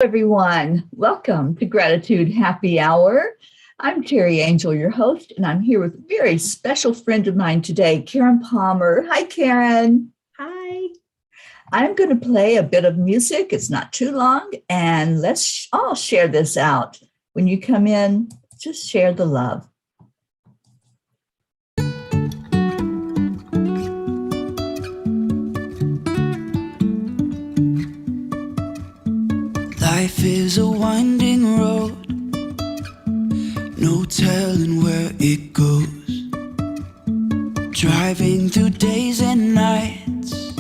Everyone. Welcome to Gratitude Happy Hour. I'm Teri Angel, your host, and I'm here with a very special friend of mine today, Karen Palmer. Hi, Karen. Hi. I'm going to play a bit of music. It's not too long, and let's all share this out. When you come in, just share the love. Life is a winding road, no telling where it goes. Driving through days and nights,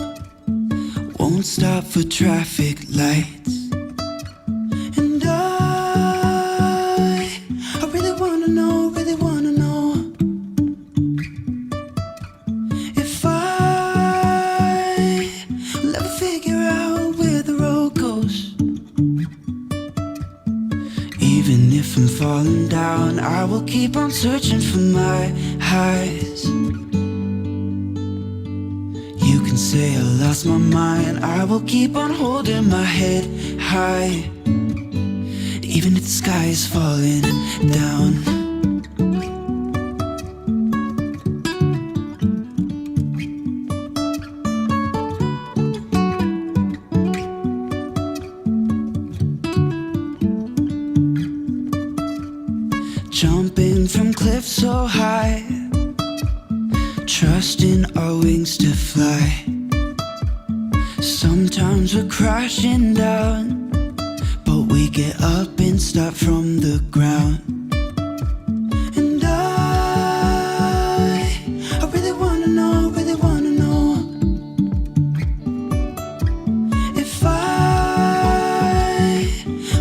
won't stop for traffic lights. And I really wanna know if I will ever figure out where the road goes. Even if I'm falling down, I will keep on searching for my highs. You can say I lost my mind, I will keep on holding my head high. Even if the sky is falling down. Jumping from cliffs so high, trusting our wings to fly. Sometimes we're crashing down, but we get up and start from the ground. And I really wanna know if I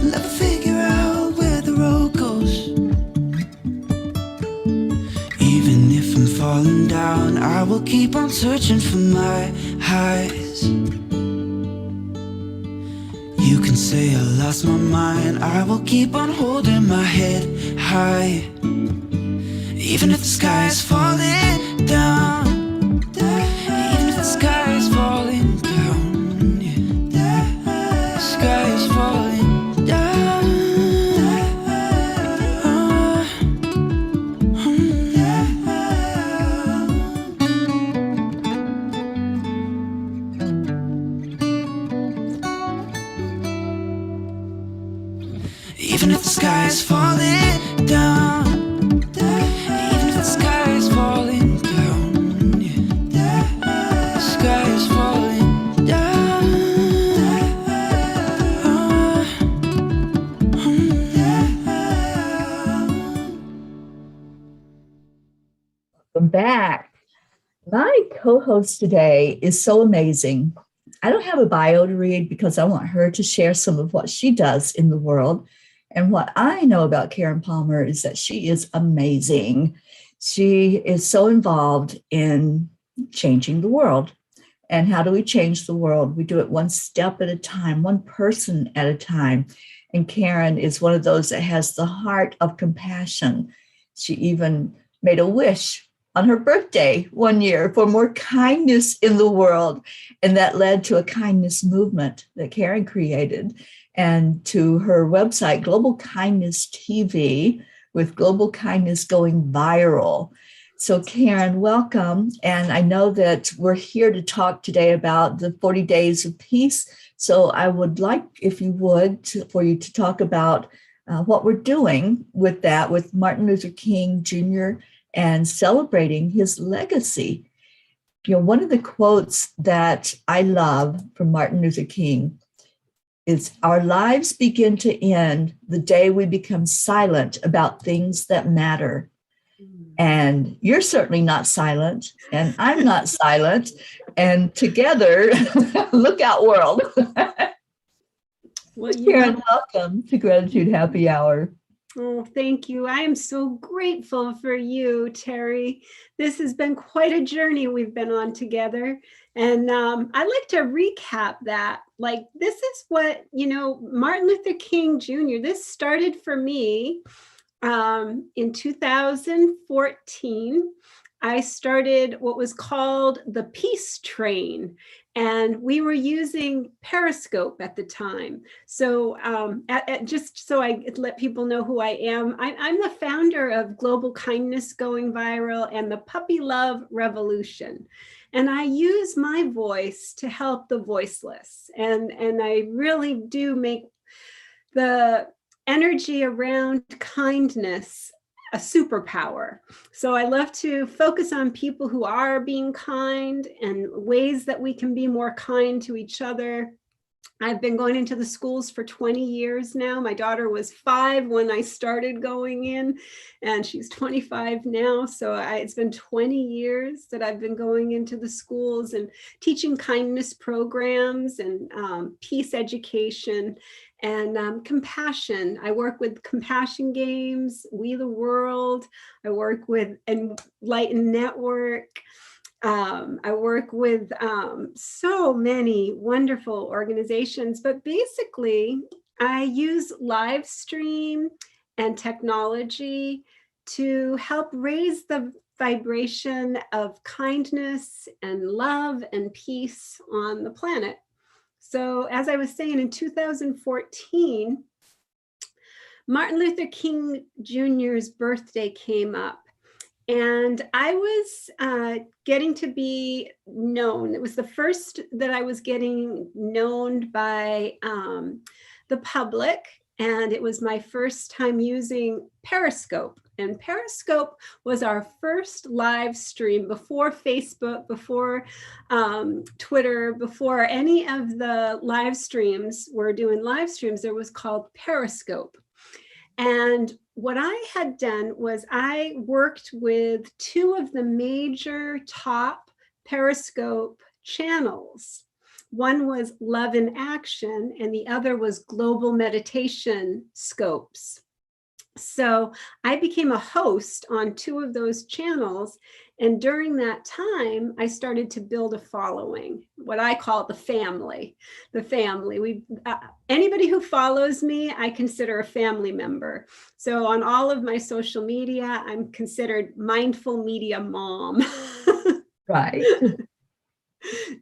will ever figure out where the road goes. Even if I'm falling down, I will keep on searching for my highs. You can say I lost my mind, I will keep on holding my head high. Even if the sky is falling down, even if the sky is falling down, yeah. The sky is falling down. Even if the sky is falling down, even if the sky is falling down, yeah. The sky is falling down. Welcome back. My co-host today is so amazing. I don't have a bio to read because I want her to share some of what she does in the world. And what I know about Karen Palmer is that she is amazing. She is so involved in changing the world. And how do we change the world? We do it one step at a time, one person at a time. And Karen is one of those that has the heart of compassion. She even made a wish on her birthday one year for more kindness in the world. And that led to a kindness movement that Karen created, and to her website, Global Kindness TV, with Global Kindness going viral. So Karen, welcome. And I know that we're here to talk today about the 40 Days of Peace. So I would like, if you would, for you to talk about what we're doing with that, with Martin Luther King Jr. and celebrating his legacy. You know, one of the quotes that I love from Martin Luther King is, "Our lives begin to end the day we become silent about things that matter." And you're certainly not silent, and I'm not silent. And together, look out, world. Well, Karen, welcome to Gratitude Happy Hour. Oh, thank you. I am so grateful for you, Teri. This has been quite a journey we've been on together. And I'd like to recap that. Like, this is what, Martin Luther King Jr., this started for me in 2014. I started what was called the Peace Train, and we were using Periscope at the time. So just so I let people know who I am, I'm the founder of Global Kindness Going Viral and the Puppy Love Revolution. And I use my voice to help the voiceless. And I really do make the energy around kindness a superpower. So I love to focus on people who are being kind and ways that we can be more kind to each other. I've been going into the schools for 20 years now. My daughter was 5 when I started going in, and she's 25 now. So it's been 20 years that I've been going into the schools and teaching kindness programs and peace education and compassion. I work with compassion games, We the World. I work with Enlighten Network. I work with so many wonderful organizations, but basically I use live stream and technology to help raise the vibration of kindness and love and peace on the planet. So as I was saying, in 2014, Martin Luther King Jr.'s birthday came up. And I was getting to be known. It was the first that I was getting known by the public. And it was my first time using Periscope. And Periscope was our first live stream before Facebook, before Twitter, before any of the live streams were doing live streams. There was called Periscope. And what I had done was I worked with 2 of the major top Periscope channels. One was Love in Action, and the other was Global Meditation Scopes. So I became a host on 2 of those channels. And during that time, I started to build a following, what I call the family. The family. Anybody who follows me, I consider a family member. So on all of my social media, I'm considered mindful media mom. Right.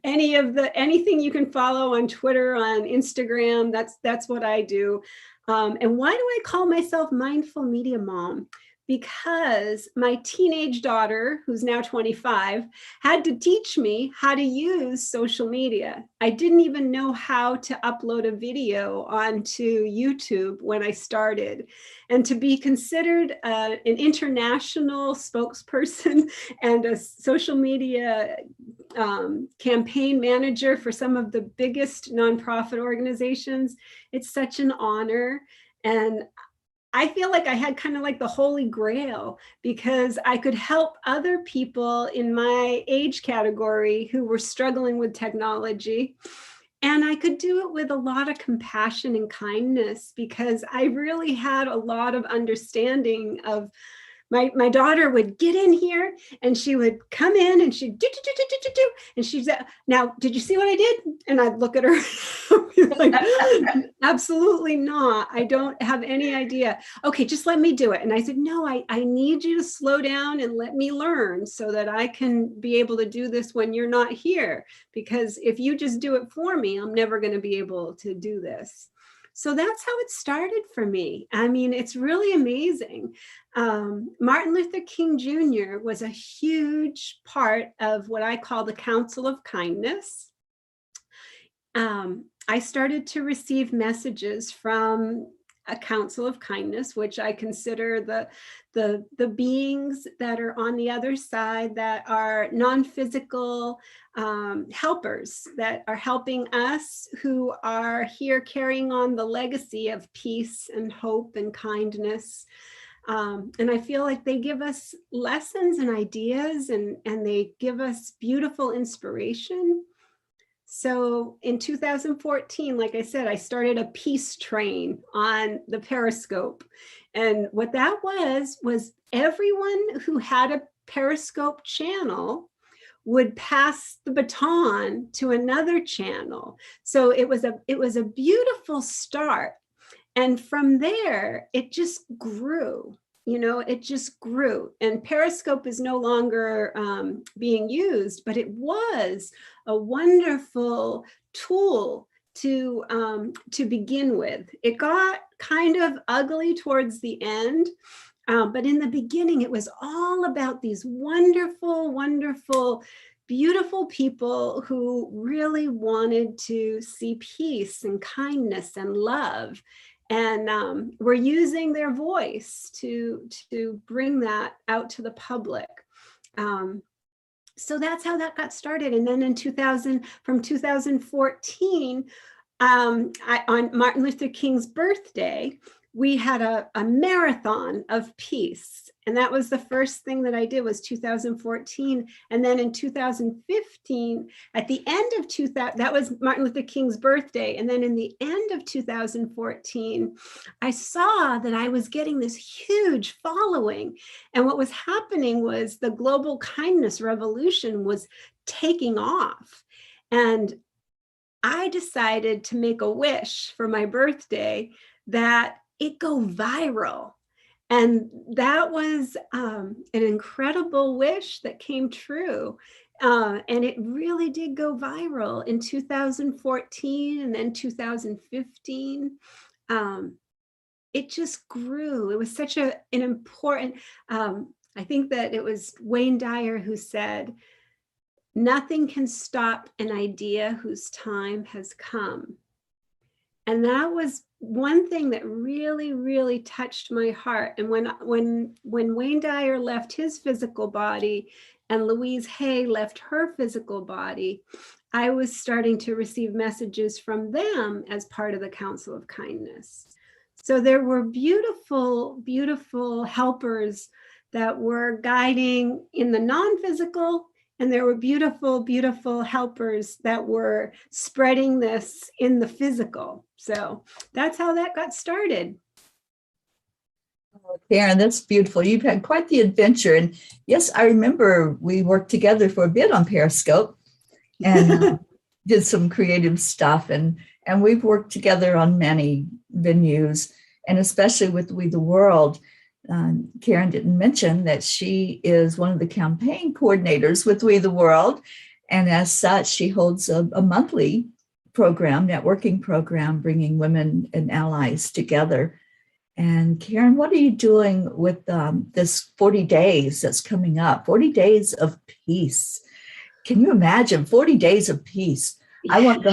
Anything you can follow on Twitter, on Instagram, that's what I do. And why do I call myself mindful media mom? Because my teenage daughter, who's now 25, had to teach me how to use social media. I didn't even know how to upload a video onto YouTube when I started. And to be considered an international spokesperson and a social media campaign manager for some of the biggest nonprofit organizations, it's such an honor. And I feel like I had kind of like the holy grail, because I could help other people in my age category who were struggling with technology. And I could do it with a lot of compassion and kindness, because I really had a lot of understanding of my daughter would get in here and she would come in and she'd do, and she'd say, now, did you see what I did? And I'd look at her like, absolutely not. I don't have any idea. Okay, just let me do it. And I said, no, I need you to slow down and let me learn so that I can be able to do this when you're not here. Because if you just do it for me, I'm never going to be able to do this. So that's how it started for me. I mean, it's really amazing. Martin Luther King Jr. was a huge part of what I call the Council of Kindness. I started to receive messages from a Council of Kindness, which I consider the beings that are on the other side, that are non-physical helpers, that are helping us who are here carrying on the legacy of peace and hope and kindness. And I feel like they give us lessons and ideas, and they give us beautiful inspiration. So in 2014, like I said, I started a peace train on the Periscope. And what that was everyone who had a Periscope channel would pass the baton to another channel. So it was a beautiful start. And from there, it just grew. it just grew. And Periscope is no longer being used, but it was a wonderful tool to begin with. It got kind of ugly towards the end, but in the beginning, it was all about these wonderful, wonderful, beautiful people who really wanted to see peace and kindness and love. And we're using their voice to bring that out to the public. So that's how that got started. And then from 2014, on Martin Luther King's birthday, we had a marathon of peace. And that was the first thing that I did, was 2014. And then in 2015, at the end of 2000, that was Martin Luther King's birthday. And then in the end of 2014, I saw that I was getting this huge following. And what was happening was the global kindness revolution was taking off. And I decided to make a wish for my birthday that it go viral. And that was an incredible wish that came true. And it really did go viral in 2014 and then 2015. It just grew. It was such an important, I think that it was Wayne Dyer who said, "Nothing can stop an idea whose time has come." And that was one thing that really, really touched my heart. And when Wayne Dyer left his physical body and Louise Hay left her physical body, I was starting to receive messages from them as part of the Council of Kindness. So there were beautiful, beautiful helpers that were guiding in the non-physical, and there were beautiful, beautiful helpers that were spreading this in the physical. So that's how that got started. Oh, Karen, that's beautiful. You've had quite the adventure. And yes, I remember we worked together for a bit on Periscope and did some creative stuff. And we've worked together on many venues, and especially with We the World. Karen didn't mention that she is one of the campaign coordinators with We the World. And as such, she holds a monthly program, networking program, bringing women and allies together. And Karen, what are you doing with this 40 days that's coming up? 40 days of peace. Can you imagine 40 days of peace? I want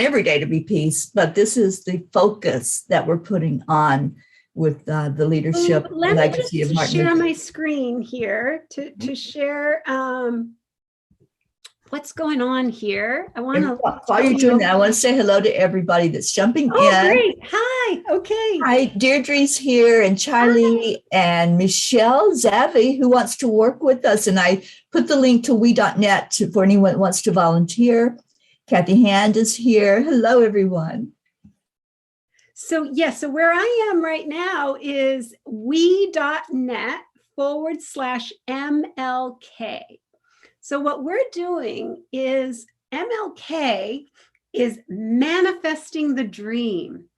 every day to be peace, but this is the focus that we're putting on with the leadership legacy of Martin Luther. Let me just share my screen here to share what's going on here. I want to. While you're doing that, I want to say hello to everybody that's jumping in. Oh, great. Hi. Okay. Hi, Deirdre's here, and Charlie and Michelle Zavi, who wants to work with us. And I put the link to we.net for anyone that wants to volunteer. Kathy Hand is here. Hello, everyone. So yes, so where I am right now is we.net/MLK. So what we're doing is MLK is manifesting the dream.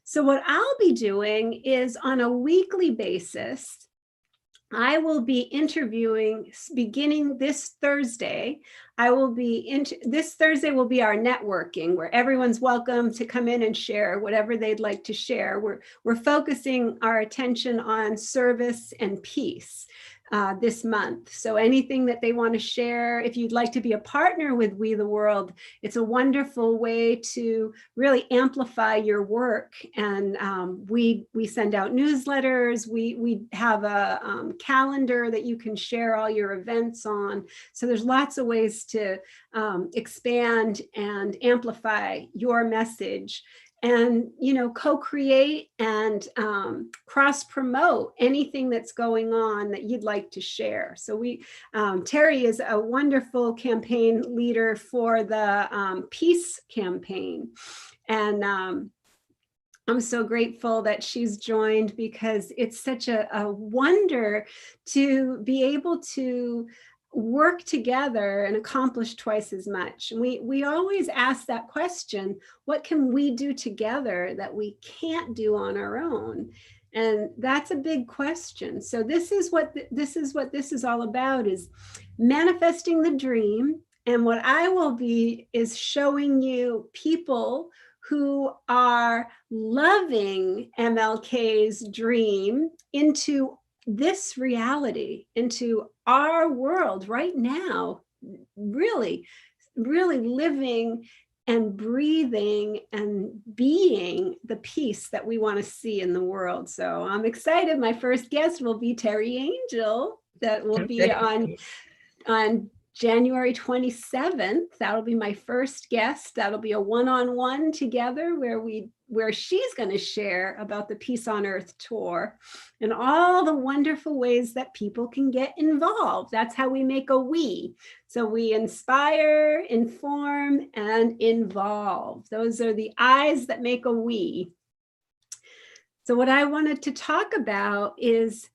So what I'll be doing is on a weekly basis, I will be interviewing beginning this Thursday. This Thursday will be our networking, where everyone's welcome to come in and share whatever they'd like to share. We're focusing our attention on service and peace this month. So anything that they want to share, if you'd like to be a partner with We the World, it's a wonderful way to really amplify your work. And we send out newsletters. We have a calendar that you can share all your events on. So there's lots of ways to expand and amplify your message. And, co-create and cross-promote anything that's going on that you'd like to share. So Teri is a wonderful campaign leader for the Peace Campaign. And I'm so grateful that she's joined, because it's such a wonder to be able to work together and accomplish twice as much. And we always ask that question, what can we do together that we can't do on our own? And that's a big question. So this is what this is all about, is manifesting the dream. And what I will be is showing you people who are loving MLK's dream into this reality, into our world right now, really, really living and breathing and being the peace that we want to see in the world. So I'm excited. My first guest will be Teri Angel, that will be on January 27th. That'll be my first guest. That'll be a one-on-one together where she's going to share about the Peace on Earth tour and all the wonderful ways that people can get involved. That's how we make a we. So we inspire, inform, and involve. Those are the I's that make a we. So what I wanted to talk about is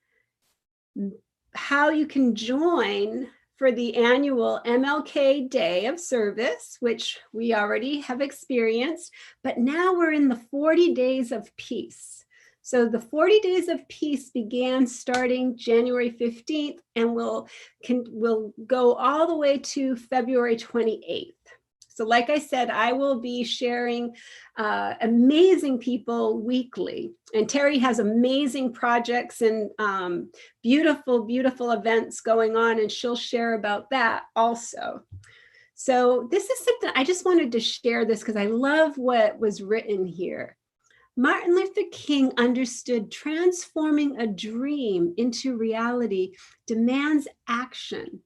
how you can join for the annual MLK Day of Service, which we already have experienced, but now we're in the 40 Days of Peace. So the 40 Days of Peace began starting January 15th and will go all the way to February 28th. So like I said, I will be sharing amazing people weekly. And Teri has amazing projects and beautiful, beautiful events going on, and she'll share about that also. So this is something I just wanted to share this because I love what was written here. Martin Luther King understood transforming a dream into reality demands action.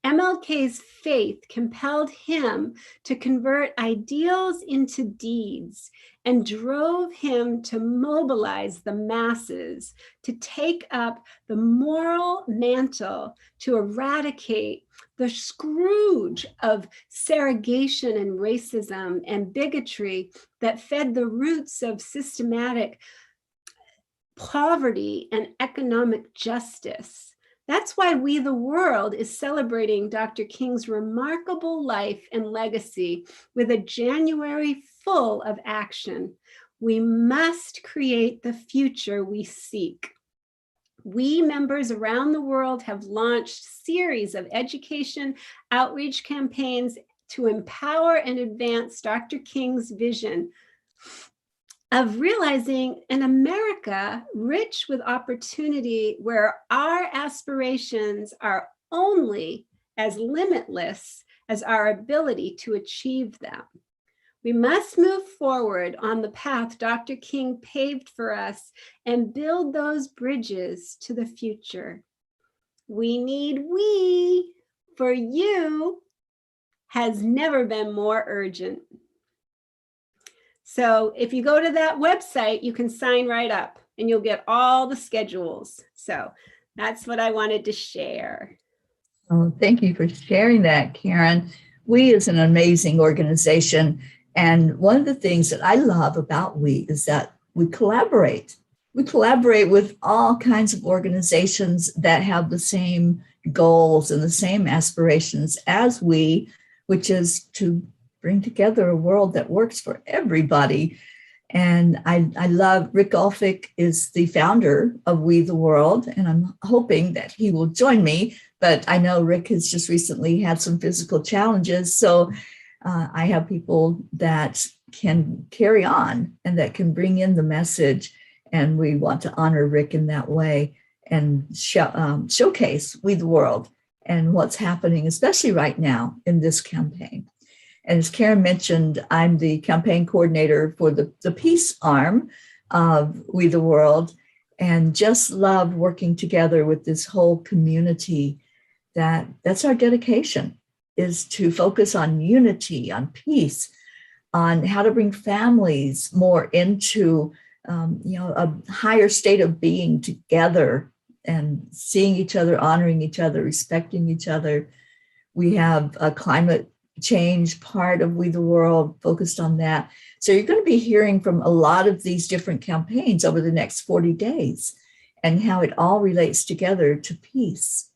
MLK's faith compelled him to convert ideals into deeds and drove him to mobilize the masses to take up the moral mantle to eradicate the scourge of segregation and racism and bigotry that fed the roots of systematic poverty and economic justice. That's why We the World is celebrating Dr. King's remarkable life and legacy with a January full of action. We must create the future we seek. We members around the world have launched series of education outreach campaigns to empower and advance Dr. King's vision of realizing an America rich with opportunity, where our aspirations are only as limitless as our ability to achieve them. We must move forward on the path Dr. King paved for us and build those bridges to the future. We need we for you has never been more urgent. So if you go to that website, you can sign right up and you'll get all the schedules. So that's what I wanted to share. Oh, thank you for sharing that, Karen. We is an amazing organization. And one of the things that I love about We is that we collaborate. We collaborate with all kinds of organizations that have the same goals and the same aspirations as we, which is to bring together a world that works for everybody. And I love Rick Olphick is the founder of We the World, and I'm hoping that he will join me. But I know Rick has just recently had some physical challenges. So I have people that can carry on and that can bring in the message. And we want to honor Rick in that way and showcase We the World and what's happening, especially right now in this campaign. And as Karen mentioned, I'm the campaign coordinator for the peace arm of We the World, and just love working together with this whole community. That's our dedication, is to focus on unity, on peace, on how to bring families more into a higher state of being together and seeing each other, honoring each other, respecting each other. We have a climate change part of We the World focused on that. So you're going to be hearing from a lot of these different campaigns over the next 40 days and how it all relates together to peace.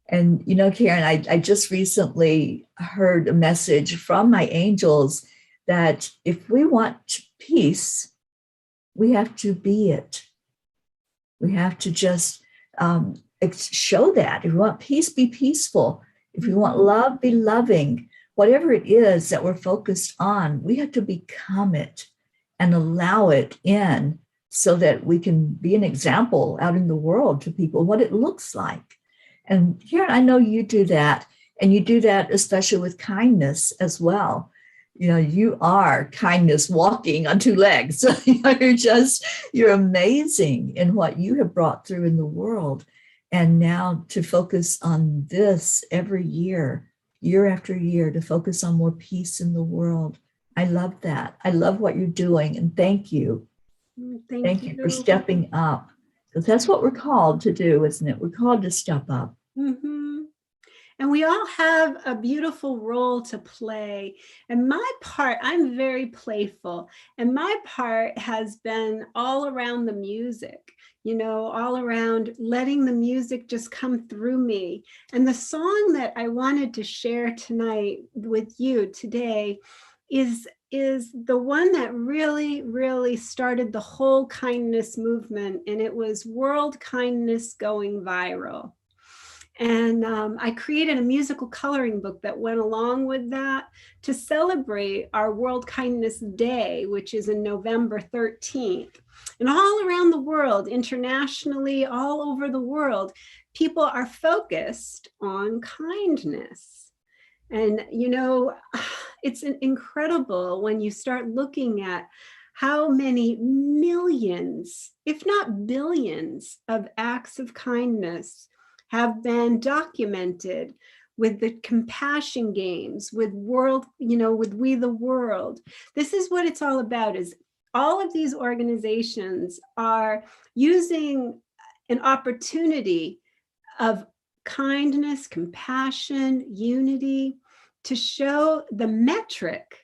And, you know, Karen, I just recently heard a message from my angels that if we want peace, we have to be it. We have to just show that. If we want peace, be peaceful. If we want love, be loving. Whatever it is that we're focused on, we have to become it and allow it in so that we can be an example out in the world to people what it looks like. And Karen, I know you do that, and you do that especially with kindness as well. You know, you are kindness walking on two legs. You're amazing in what you have brought through in the world. And now to focus on this every year, year after year, to focus on more peace in the world. I love that. I love what you're doing. And thank you. Thank you for stepping up. Because that's what we're called to do, isn't it? We're called to step up. Mm-hmm. And we all have a beautiful role to play. And my part, I'm very playful. And my part has been all around the music, you know, all around letting the music just come through me. And the song that I wanted to share tonight with you today is the one that really started the whole kindness movement. And it was World Kindness Going Viral. And I created a musical coloring book that went along with that to celebrate our World Kindness Day, which is in November 13th. And all around the world, internationally, all over the world, people are focused on kindness. And, you know, it's incredible when you start looking at how many millions, if not billions, of acts of kindness have been documented with the compassion games, with world, you know, with We the World. This is what it's all about, is all of these organizations are using an opportunity of kindness, compassion, unity to show the metric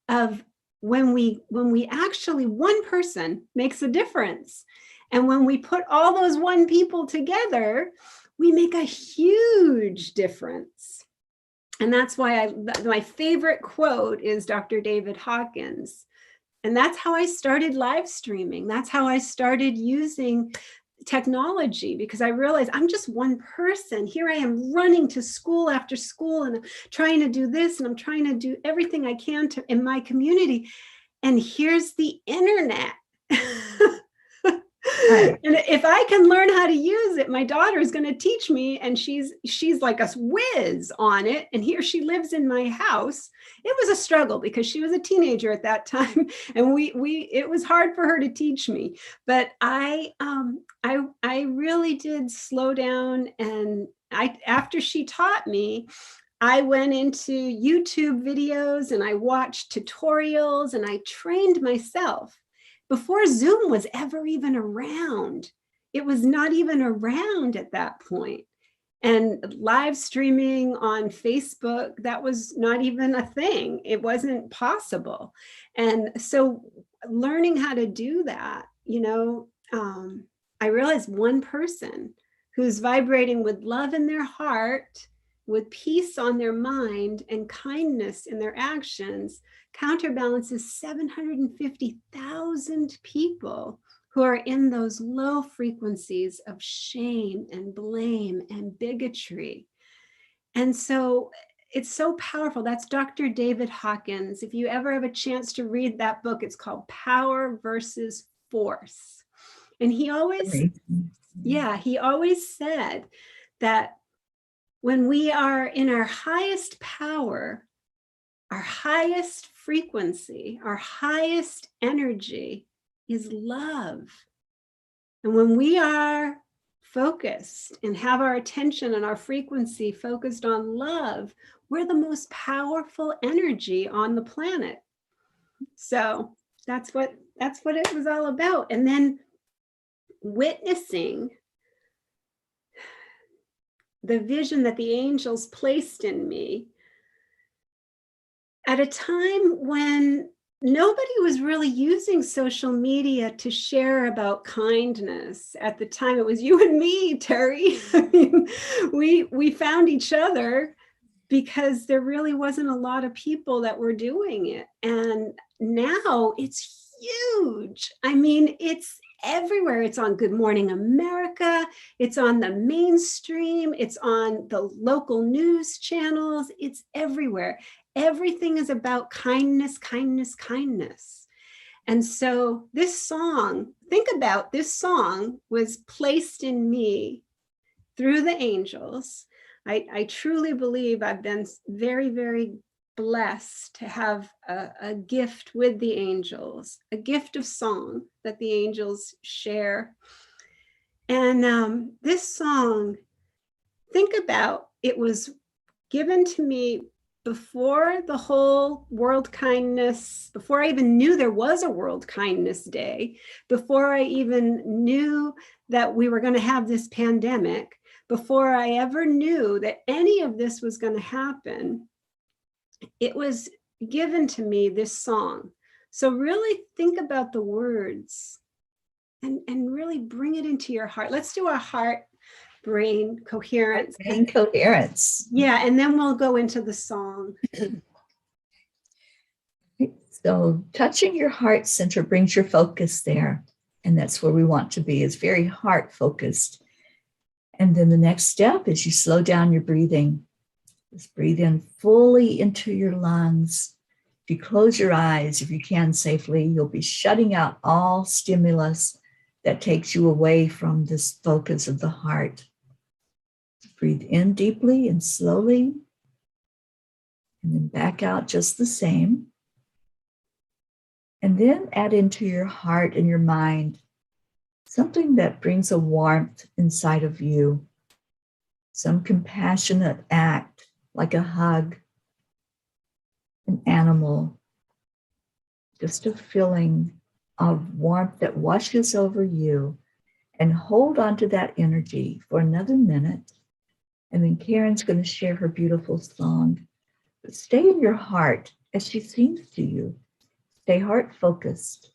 of when we actually, one person makes a difference. And when we put all those one people together, we make a huge difference. And that's why my favorite quote is Dr. David Hawkins. And that's how I started live streaming. That's how I started using technology, because I realized I'm just one person. Here I am running to school after school, and I'm trying to do this, and I'm trying to do everything I can to in my community. And here's the internet. Right. And if I can learn how to use it, my daughter is going to teach me, and she's like a whiz on it. And here she lives in my house. It was a struggle because she was a teenager at that time, and it was hard for her to teach me. But I really did slow down, and after she taught me, I went into YouTube videos and I watched tutorials and I trained myself. Before Zoom was ever even around. It was not even around at that point. And live streaming on Facebook, that was not even a thing. It wasn't possible. And so learning how to do that, you know, I realized one person who's vibrating with love in their heart, with peace on their mind, and kindness in their actions counterbalances 750,000 people who are in those low frequencies of shame and blame and bigotry. And so it's so powerful. That's Dr. David Hawkins. If you ever have a chance to read that book, it's called Power versus Force. And he always said that when we are in our highest power, our highest frequency, our highest energy is love. And when we are focused and have our attention and our frequency focused on love, we're the most powerful energy on the planet. So that's what it was all about. And then witnessing the vision that the angels placed in me at a time when nobody was really using social media to share about kindness at the time. It was you and me, Teri. I mean, we found each other because there really wasn't a lot of people that were doing it. And now it's huge. I mean, it's everywhere. It's on Good Morning America. It's on the mainstream. It's on the local news channels. It's everywhere. Everything is about kindness, kindness, kindness. And so this song, think about this song was placed in me through the angels. I truly believe I've been very, very blessed to have a gift with the angels, a gift of song that the angels share. And this song, think about, it was given to me before the whole World Kindness, before I even knew there was a World Kindness Day, before I even knew that we were going to have this pandemic, before I ever knew that any of this was going to happen, it was given to me, this song. So really think about the words and really bring it into your heart. Let's do a heart brain coherence. Brain coherence. Yeah, and then we'll go into the song. So touching your heart center brings your focus there. And that's where we want to be, is very heart focused. And then the next step is you slow down your breathing. Just breathe in fully into your lungs. If you close your eyes, if you can safely, you'll be shutting out all stimulus that takes you away from this focus of the heart. Breathe in deeply and slowly, and then back out just the same. And then add into your heart and your mind something that brings a warmth inside of you, some compassionate act like a hug, an animal, just a feeling of warmth that washes over you, and hold on to that energy for another minute. And then Karen's going to share her beautiful song. But stay in your heart as she sings to you. Stay heart focused.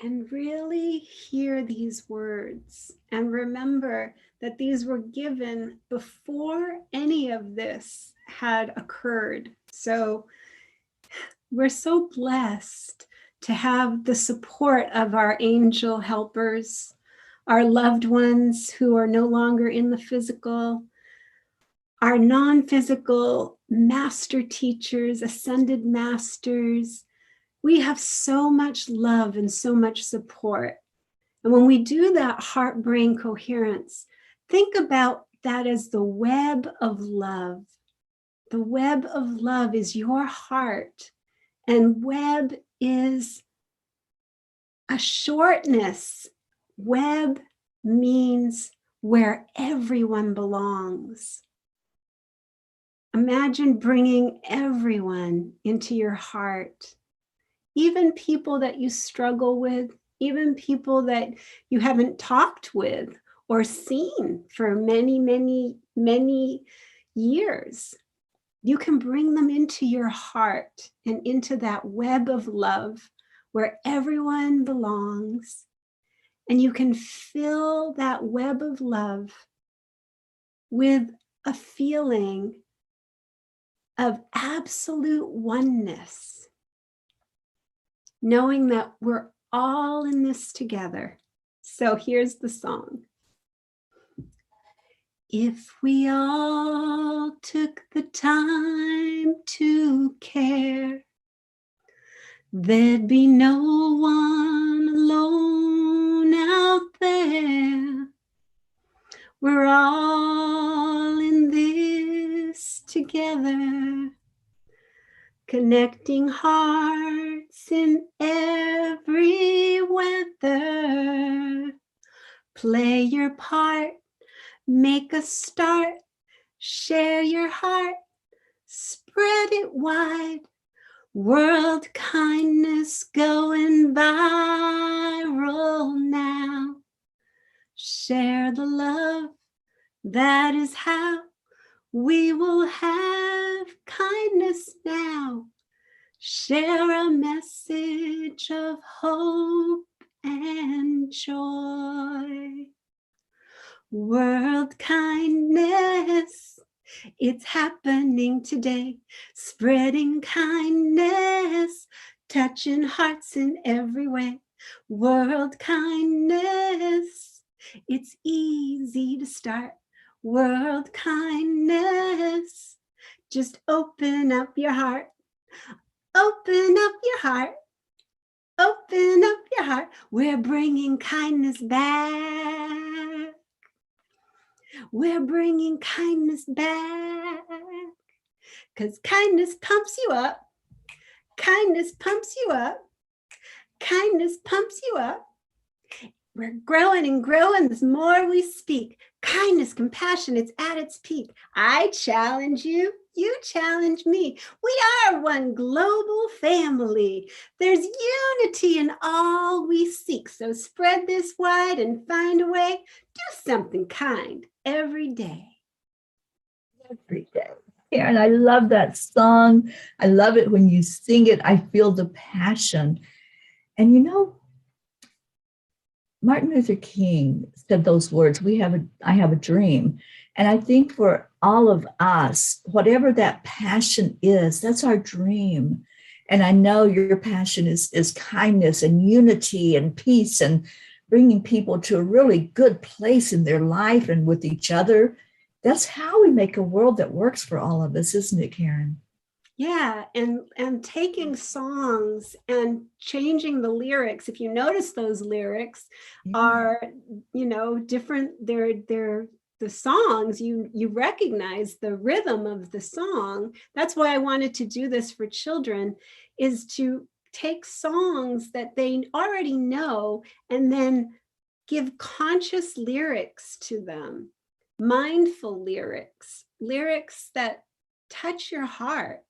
And really hear these words and remember that these were given before any of this had occurred. So we're so blessed to have the support of our angel helpers, our loved ones who are no longer in the physical, our non-physical master teachers, ascended masters. We have so much love and so much support. And when we do that heart-brain coherence, think about that as the web of love. The web of love is your heart, and web is a shortness. Web means where everyone belongs. Imagine bringing everyone into your heart. Even people that you struggle with, even people that you haven't talked with or seen for many, many, many years. You can bring them into your heart and into that web of love where everyone belongs. And you can fill that web of love with a feeling of absolute oneness, knowing that we're all in this together. So here's the song. If we all took the time to care, there'd be no one alone out there. We're all in this together, connecting hearts in every weather. Play your part, make a start, share your heart, spread it wide. World kindness going viral now. Share the love. That is how we will have kindness now. Share a message of hope and joy. World kindness, it's happening today. Spreading kindness, touching hearts in every way. World kindness, it's easy to start. World kindness, just open up your heart. Open up your heart. Open up your heart. We're bringing kindness back. We're bringing kindness back. Because kindness pumps you up. Kindness pumps you up. Kindness pumps you up. We're growing and growing the more we speak. Kindness, compassion, it's at its peak. I challenge you, you challenge me. We are one global family. There's unity in all we seek. So spread this wide and find a way. Do something kind every day. Every day. Karen, I love that song. I love it when you sing it. I feel the passion. And you know, Martin Luther King said those words, I have a dream. And I think for all of us, whatever that passion is, that's our dream. And I know your passion is kindness and unity and peace and bringing people to a really good place in their life and with each other. That's how we make a world that works for all of us, isn't it, Karen? Yeah, and taking songs and changing the lyrics. If you notice, those lyrics are, different. They're the songs, you recognize the rhythm of the song. That's why I wanted to do this for children, is to take songs that they already know and then give conscious lyrics to them, mindful lyrics, lyrics that touch your heart.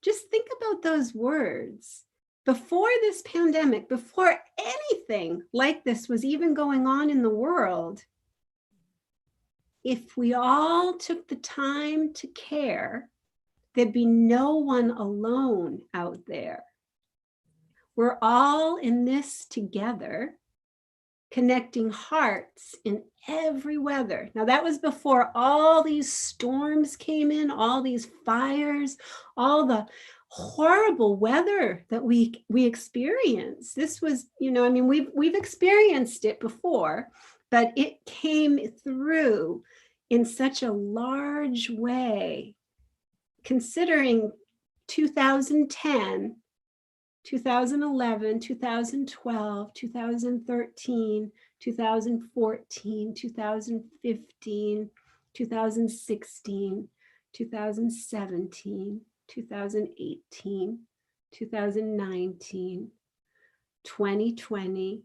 Just think about those words. Before this pandemic, before anything like this was even going on in the world, if we all took the time to care, there'd be no one alone out there. We're all in this together, connecting hearts in every weather. Now, that was before all these storms came in, all these fires, all the horrible weather that we experienced. This was, we've experienced it before, but it came through in such a large way, considering 2010, 2011, 2012, 2013, 2014, 2015, 2016, 2017, 2018, 2019, 2020,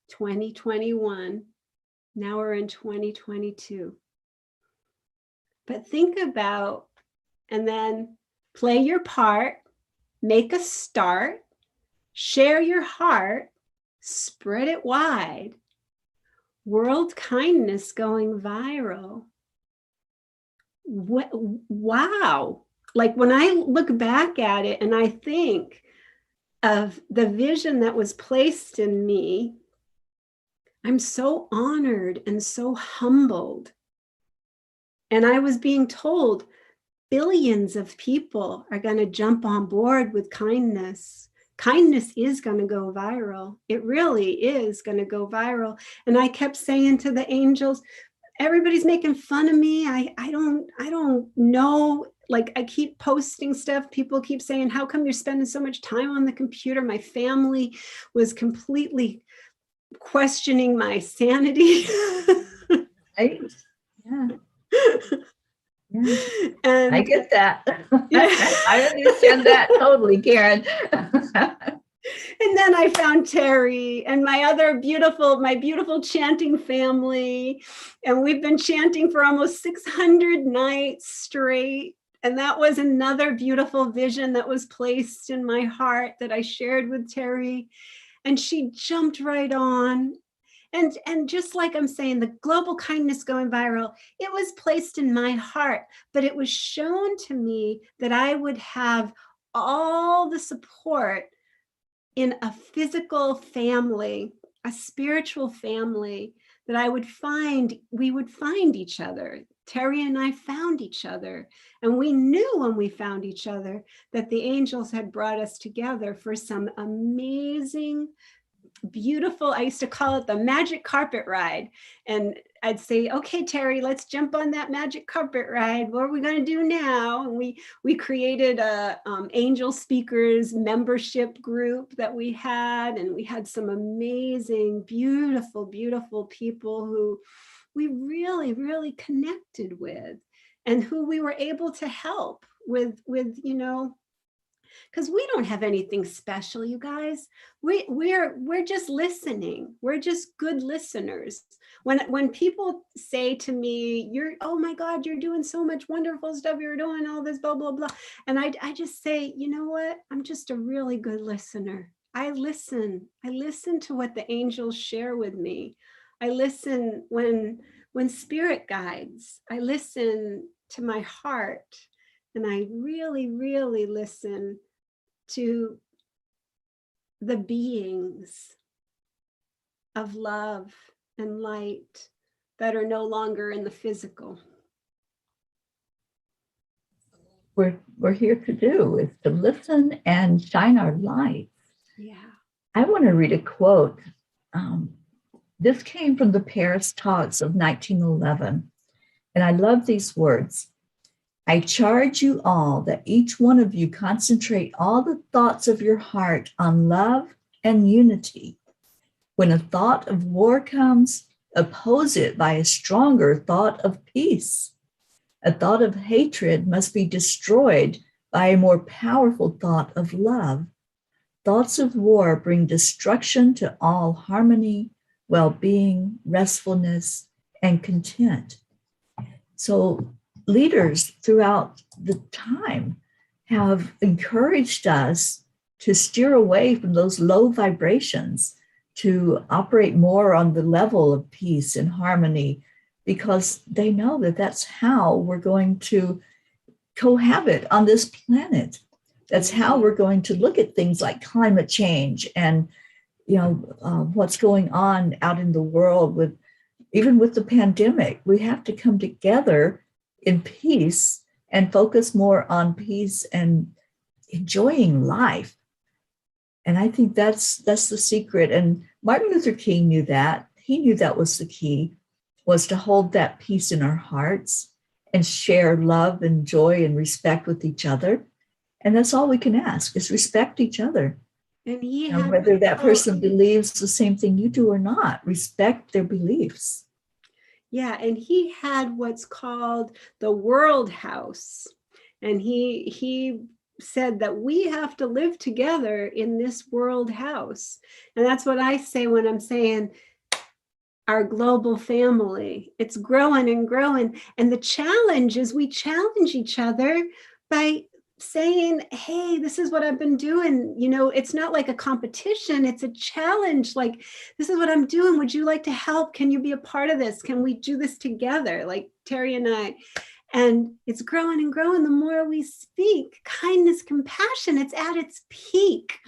2021. Now we're in 2022. But think about, and then play your part, make a start, share your heart, spread it wide. World kindness going viral. Wow. Like when I look back at it and I think of the vision that was placed in me, I'm so honored and so humbled. And I was being told billions of people are going to jump on board with kindness. Kindness is going to go viral. It really is going to go viral. And I kept saying to the angels, everybody's making fun of me. I don't know. Like, I keep posting stuff. People keep saying, how come you're spending so much time on the computer? My family was completely questioning my sanity. Right? Yeah. Yeah. And I get that. Yeah. I understand that totally, Karen. And then I found Teri and my beautiful chanting family. And we've been chanting for almost 600 nights straight. And that was another beautiful vision that was placed in my heart that I shared with Teri. And she jumped right on. And just like I'm saying, the global kindness going viral, it was placed in my heart, but it was shown to me that I would have all the support in a physical family, a spiritual family, that we would find each other. Teri and I found each other, and we knew when we found each other that the angels had brought us together for some amazing, beautiful, I used to call it the magic carpet ride. And I'd say, okay, Teri, let's jump on that magic carpet ride. What are we going to do now? And we created a angel speakers membership group that we had. And we had some amazing, beautiful, beautiful people who we really, really connected with, and who we were able to help with, because we don't have anything special, you guys. We're just listening. We're just good listeners. When people say to me, oh my God, you're doing so much wonderful stuff, you're doing all this, blah, blah, blah. And I just say, you know what? I'm just a really good listener. I listen to what the angels share with me. I listen when spirit guides. I listen to my heart. And I really, really listen to the beings of love and light that are no longer in the physical. We're here to do is to listen and shine our light. Yeah. I want to read a quote. This came from the Paris talks of 1911. And I love these words. I charge you all that each one of you concentrate all the thoughts of your heart on love and unity. When a thought of war comes, oppose it by a stronger thought of peace. A thought of hatred must be destroyed by a more powerful thought of love. Thoughts of war bring destruction to all harmony, well-being, restfulness, and content. So leaders throughout the time have encouraged us to steer away from those low vibrations, to operate more on the level of peace and harmony, because they know that that's how we're going to cohabit on this planet. That's how we're going to look at things like climate change and what's going on out in the world even with the pandemic. We have to come together in peace and focus more on peace and enjoying life. And I think that's the secret. And Martin Luther King knew that. He knew that was the key, was to hold that peace in our hearts and share love and joy and respect with each other. And that's all we can ask, is respect each other. And whether that person believes the same thing you do or not, respect their beliefs. Yeah, and he had what's called the World House. And he said that we have to live together in this world house. And that's what I say when I'm saying our global family. It's growing and growing. And the challenge is we challenge each other by saying, hey, this is what I've been doing. It's not like a competition, it's a challenge. Like, this is what I'm doing. Would you like to help? Can you be a part of this? Can we do this together? Like Teri and I. And it's growing and growing. The more we speak, kindness, compassion, it's at its peak.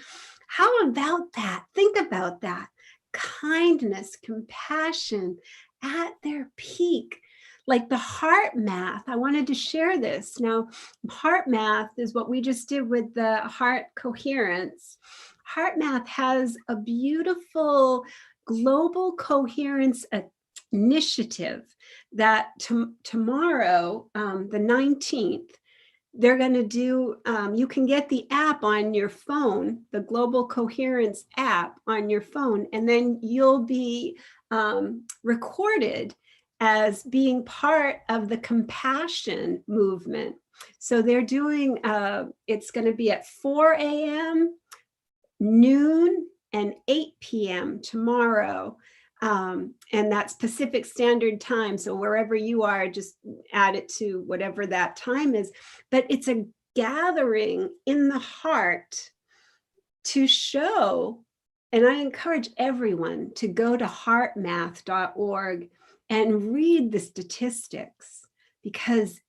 How about that? Think about that. Kindness, compassion at their peak. Like the heart math, I wanted to share this. Now, heart math is what we just did with the heart coherence. Heart math has a beautiful global coherence initiative that tomorrow, the 19th, they're going to do, you can get the app on your phone, the Global Coherence app on your phone, and then you'll be recorded as being part of the compassion movement. So they're doing, it's going to be at 4 a.m., noon, and 8 p.m. tomorrow. And that's Pacific Standard Time. So wherever you are, just add it to whatever that time is. But it's a gathering in the heart to show And I encourage everyone to go to heartmath.org and read the statistics, because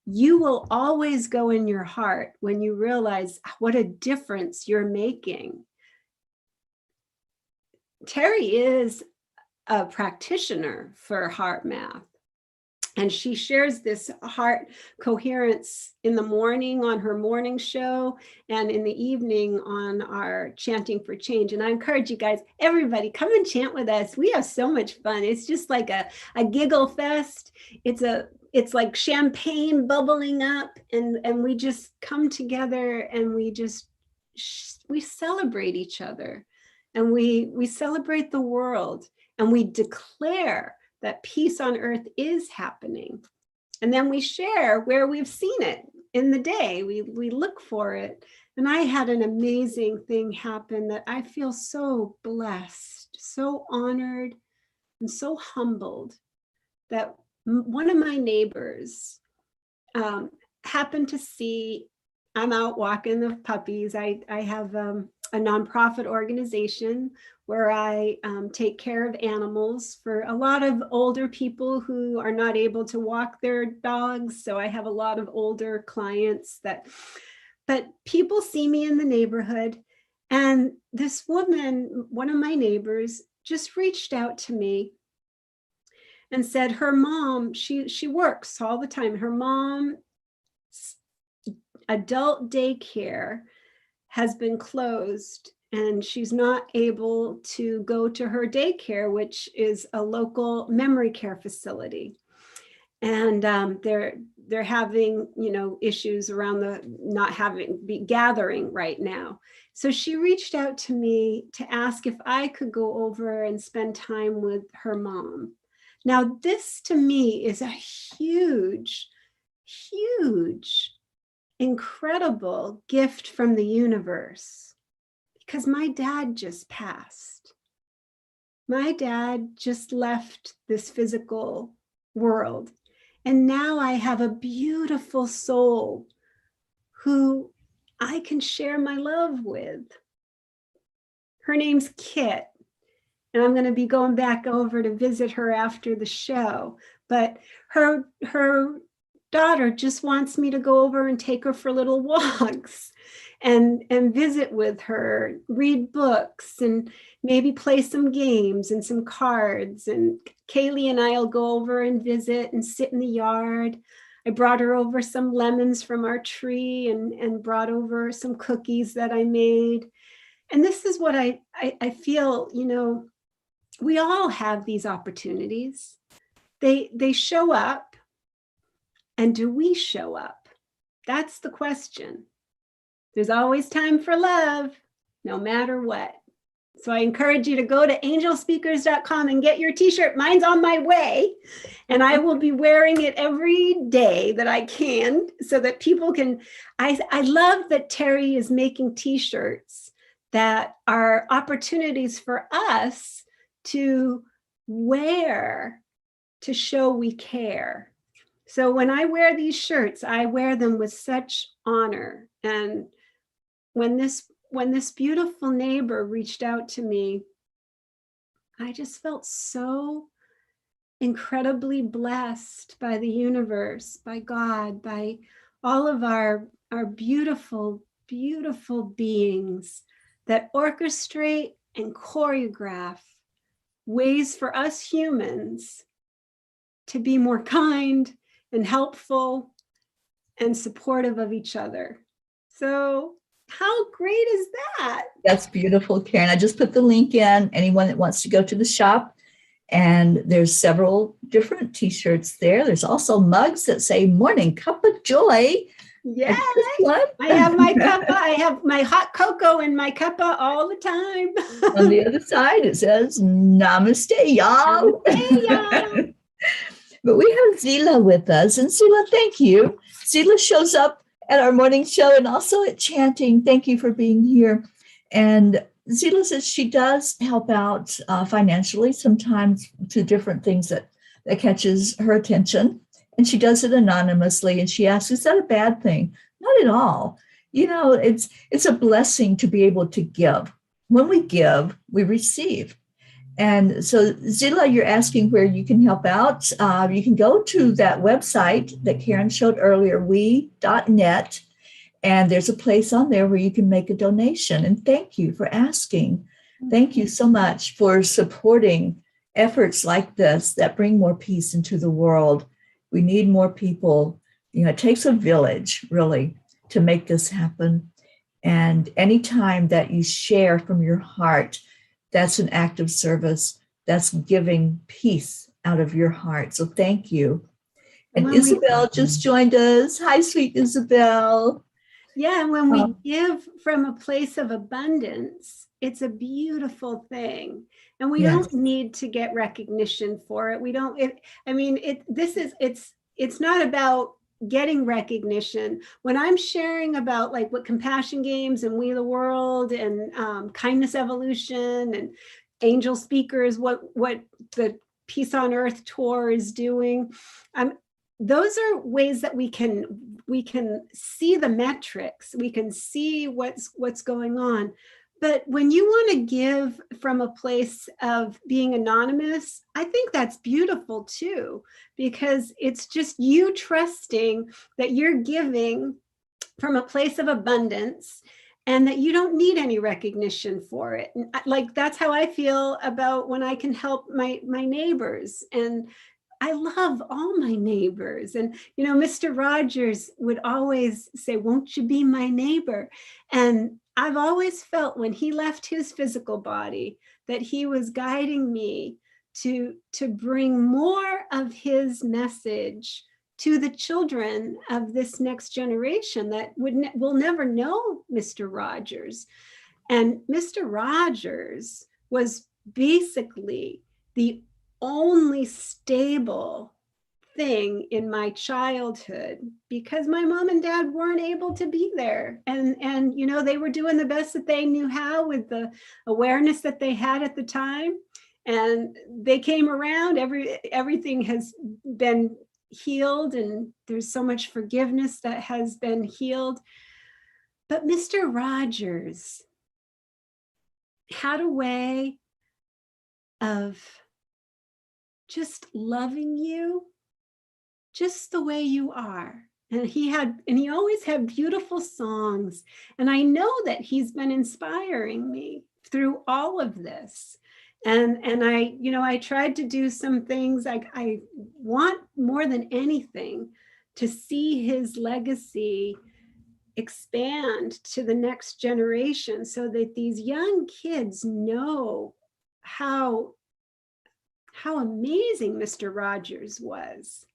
you will always go in your heart when you realize what a difference you're making. Teri is a practitioner for HeartMath, and she shares this heart coherence in the morning on her morning show and in the evening on our Chanting for Change. And I encourage you guys, everybody, come and chant with us. We have so much fun. It's just like a giggle fest. It's like champagne bubbling up, and we just come together and we celebrate each other, and we celebrate the world, and we declare that peace on earth is happening. And then we share where we've seen it in the day. We look for it. And I had an amazing thing happen that I feel so blessed, so honored, and so humbled that one of my neighbors happened to see, I'm out walking the puppies. I have a nonprofit organization where I take care of animals for a lot of older people who are not able to walk their dogs. So I have a lot of older clients but people see me in the neighborhood. And this woman, one of my neighbors, just reached out to me and said her mom, she works all the time. Her mom's adult daycare has been closed, and she's not able to go to her daycare, which is a local memory care facility. And they're having, issues around the not be gathering right now. So she reached out to me to ask if I could go over and spend time with her mom. Now, this to me is a huge, huge, incredible gift from the universe, because my dad just passed. My dad just left this physical world. And now I have a beautiful soul who I can share my love with. Her name's Kit. And I'm going to be going back over to visit her after the show. But her daughter just wants me to go over and take her for little walks and visit with her, read books, and maybe play some games and some cards. And Kaylee and I'll go over and visit and sit in the yard. I brought her over some lemons from our tree and brought over some cookies that I made. And this is what I feel, we all have these opportunities. They show up. And do we show up? That's the question. There's always time for love, no matter what. So I encourage you to go to angelspeakers.com and get your t-shirt. Mine's on my way, and I will be wearing it every day that I can so that people can. I love that Teri is making t-shirts that are opportunities for us to wear to show we care. So when I wear these shirts, I wear them with such honor. And when this beautiful neighbor reached out to me, I just felt so incredibly blessed by the universe, by God, by all of our beautiful, beautiful beings that orchestrate and choreograph ways for us humans to be more kind and helpful and supportive of each other. So how great is that? That's beautiful, Karen. I just put the link in. Anyone that wants to go to the shop, and there's several different t-shirts there. There's also mugs that say "Morning Cup of Joy." Yeah, I have my cuppa. I have my hot cocoa in my cuppa all the time. On the other side, it says "Namaste, y'all." Namaste, y'all. But we have Zila with us. And Zila, thank you. Zila shows up at our morning show and also at Chanting. Thank you for being here. And Zila says she does help out financially sometimes to different things that catches her attention. And she does it anonymously. And she asks, is that a bad thing? Not at all. It's a blessing to be able to give. when we give, we receive. And so, Zilla, you're asking where you can help out. You can go to that website that Karen showed earlier, we.net, and there's a place on there where you can make a donation. And thank you for asking. Thank you so much for supporting efforts like this that bring more peace into the world. We need more people. You know, it takes a village, really, to make this happen. And anytime that you share from your heart, that's an act of service. That's giving peace out of your heart. So thank you. And Isabel just joined us. Hi, sweet Isabel. Yeah, and when we give from a place of abundance, it's a beautiful thing. And we don't need to get recognition for it. We don't, it's not about getting recognition. When I'm sharing about like what Compassion Games and We the World and Kindness Evolution and Angel Speakers, what the Peace on Earth tour is doing, those are ways that we can see the metrics, we can see what's going on. But when you want to give from a place of being anonymous, I think that's beautiful too, because it's just you trusting that you're giving from a place of abundance and that you don't need any recognition for it. Like, that's how I feel about when I can help my neighbors. And I love all my neighbors. And, you know, Mr. Rogers would always say, "Won't you be my neighbor?" And I've always felt when he left his physical body that he was guiding me to bring more of his message to the children of this next generation that will never know Mr. Rogers. And Mr. Rogers was basically the only stable thing in my childhood, because my mom and dad weren't able to be there, and you know, they were doing the best that they knew how with the awareness that they had at the time, and they came around. Everything has been healed, and there's so much forgiveness that has been healed. But Mr. Rogers had a way of just loving you just the way you are. And he always had beautiful songs. And I know that he's been inspiring me through all of this. And I tried to do some things. I want more than anything to see his legacy expand to the next generation, so that these young kids know how amazing Mr. Rogers was.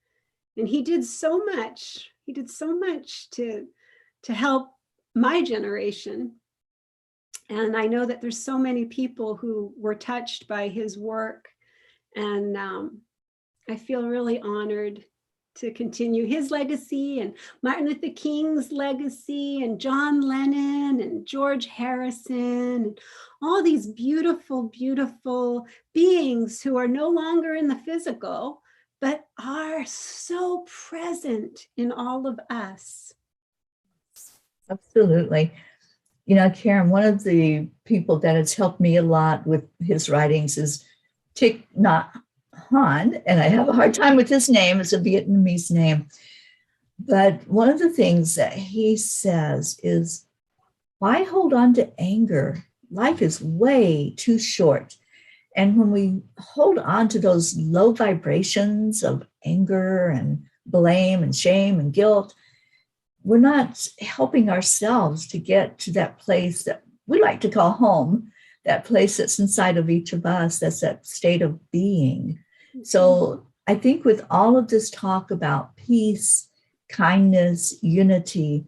And he did so much. He did so much to help my generation. And I know that there's so many people who were touched by his work. And I feel really honored to continue his legacy, and Martin Luther King's legacy, and John Lennon and George Harrison, and all these beautiful, beautiful beings who are no longer in the physical, but are so present in all of us. Absolutely. You know, Karen, one of the people that has helped me a lot with his writings is Thich Nhat Han, and I have a hard time with his name. It's a Vietnamese name. But one of the things that he says is, why hold on to anger? Life is way too short. And when we hold on to those low vibrations of anger and blame and shame and guilt, we're not helping ourselves to get to that place that we like to call home, that place that's inside of each of us, that's that state of being. So I think with all of this talk about peace, kindness, unity,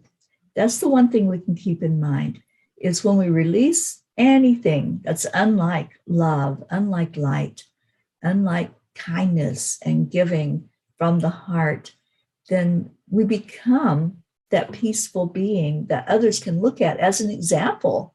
that's the one thing we can keep in mind, is when we release anything that's unlike love, unlike light, unlike kindness and giving from the heart, then we become that peaceful being that others can look at as an example.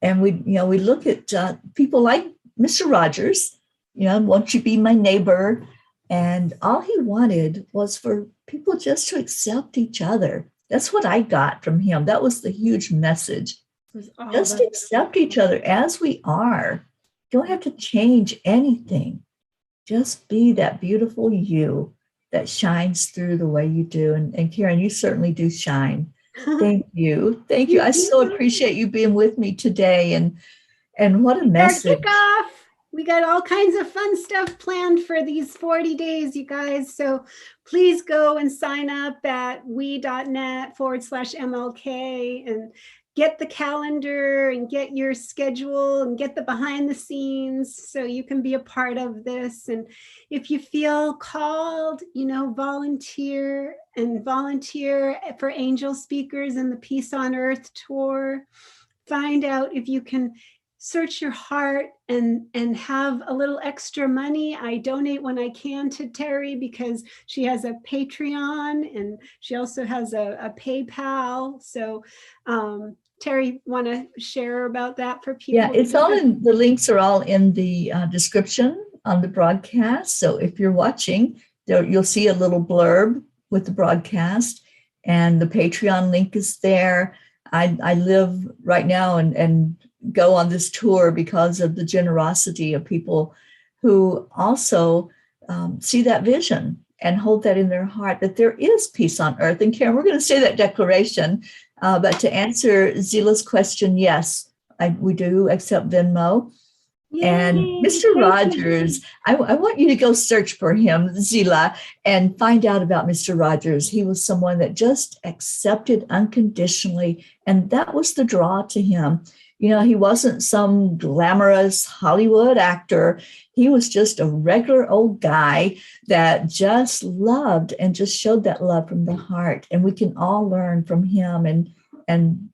And we look at people like Mr. Rogers, won't you be my neighbor? And all he wanted was for people just to accept each other. That's what I got from him. That was the huge message was all Just the accept each other as we are. Don't have to change anything. Just be that beautiful you that shines through the way you do. And Karen, you certainly do shine. Thank you. Thank you. I so appreciate you being with me today. And what a Our message. kickoff. We got all kinds of fun stuff planned for these 40 days, you guys. So please go and sign up at we.net/MLK and get the calendar and get your schedule and get the behind the scenes so you can be a part of this. And if you feel called, volunteer for angel speakers in the Peace on Earth tour. Find out if you can search your heart and have a little extra money. I donate when I can to Teri because she has a Patreon and she also has a PayPal. So Teri, want to share about that for people? Yeah, it's all in, the links are all in the description on the broadcast. So if you're watching, you'll see a little blurb with the broadcast, and the Patreon link is there. I live right now and go on this tour because of the generosity of people who also see that vision and hold that in their heart, that there is peace on earth. And Karen, we're going to say that declaration, but to answer Zila's question, yes, we do accept Venmo. Yay. And Mr. Rogers, I want you to go search for him, Zila, and find out about Mr. Rogers. He was someone that just accepted unconditionally, and that was the draw to him. He wasn't some glamorous Hollywood actor. He was just a regular old guy that just loved and just showed that love from the heart. And we can all learn from him and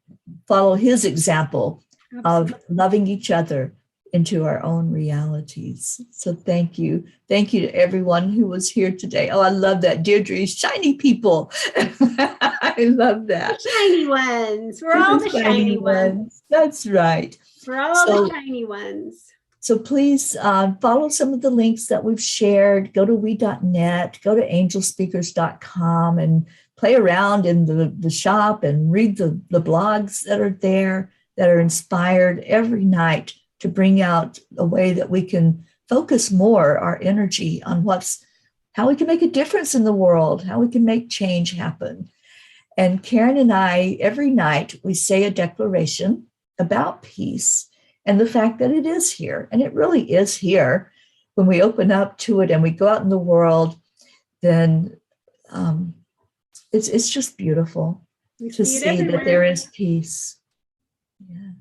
follow his example of loving each other into our own realities. So thank you. Thank you to everyone who was here today. Oh, I love that. Deirdre, shiny people. I love that. The shiny ones. We're all the shiny ones. That's right. We're all the shiny ones. So please follow some of the links that we've shared. Go to we.net, go to angelspeakers.com and play around in the shop and read the blogs that are there that are inspired every night to bring out a way that we can focus more our energy on how we can make a difference in the world, how we can make change happen. And Karen and I, every night, we say a declaration about peace and the fact that it is here. And it really is here. When we open up to it and we go out in the world, then it's just beautiful to see that there is peace. Yeah.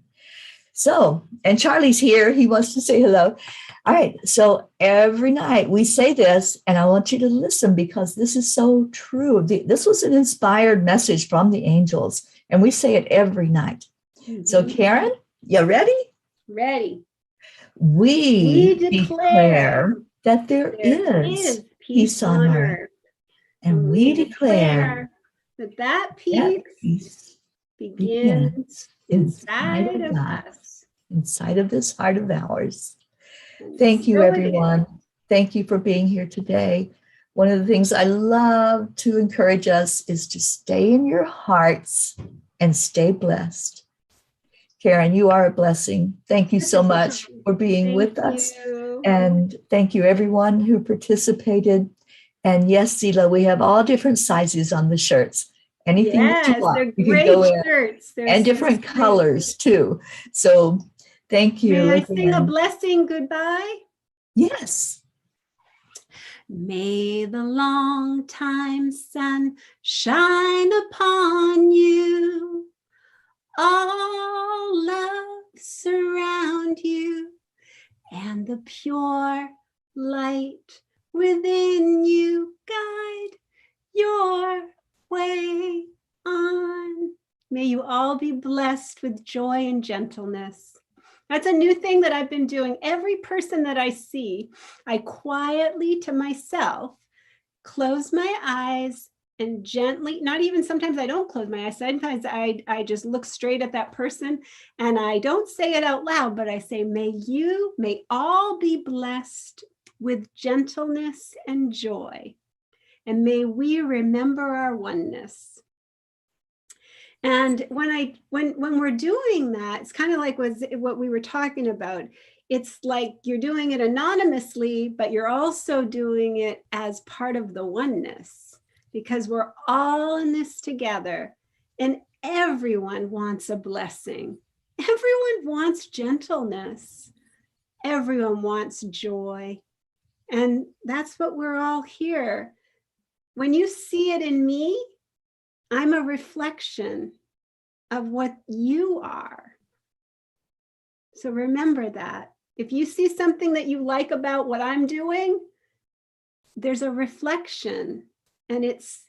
So, and Charlie's here. He wants to say hello. All right. So every night we say this, and I want you to listen because this is so true. This was an inspired message from the angels, and we say it every night. Mm-hmm. So Karen, you ready? Ready. We declare that there is peace on earth. And we declare that peace begins inside of us. Inside of this heart of ours. Thank you, everyone. Thank you for being here today. One of the things I love to encourage us is to stay in your hearts and stay blessed. Karen, you are a blessing. Thank you so much for being with us. And thank you, everyone who participated. And yes, Zila, we have all different sizes on the shirts. Anything that you want, they're great shirts. And different colors too. So thank you. May I sing a blessing goodbye? Yes. May the long time sun shine upon you. All love surround you, and the pure light within you guide your way on. May you all be blessed with joy and gentleness. That's a new thing that I've been doing. Every person that I see, I quietly to myself close my eyes and gently, not even sometimes I don't close my eyes. Sometimes I just look straight at that person and I don't say it out loud, but I say, may all be blessed with gentleness and joy. And may we remember our oneness. And when we're doing that, it's kind of like what we were talking about. It's like you're doing it anonymously, but you're also doing it as part of the oneness, because we're all in this together, and everyone wants a blessing. Everyone wants gentleness. Everyone wants joy. And that's what we're all here. When you see it in me, I'm a reflection of what you are. So remember that. If you see something that you like about what I'm doing, there's a reflection, and it's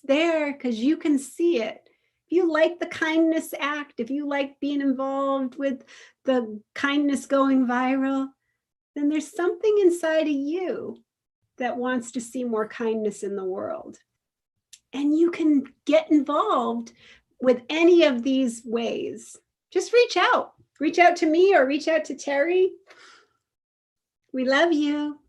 there because you can see it. If you like the kindness act, if you like being involved with the kindness going viral, then there's something inside of you that wants to see more kindness in the world. And you can get involved with any of these ways. Just reach out to me or reach out to Teri. We love you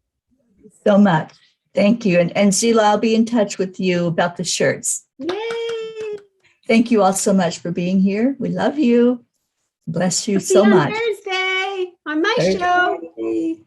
so much. Thank you. And Sheila, I'll be in touch with you about the shirts. Yay. Thank you all so much for being here. We love you. Bless you We'll so see you much. on Thursday on my show.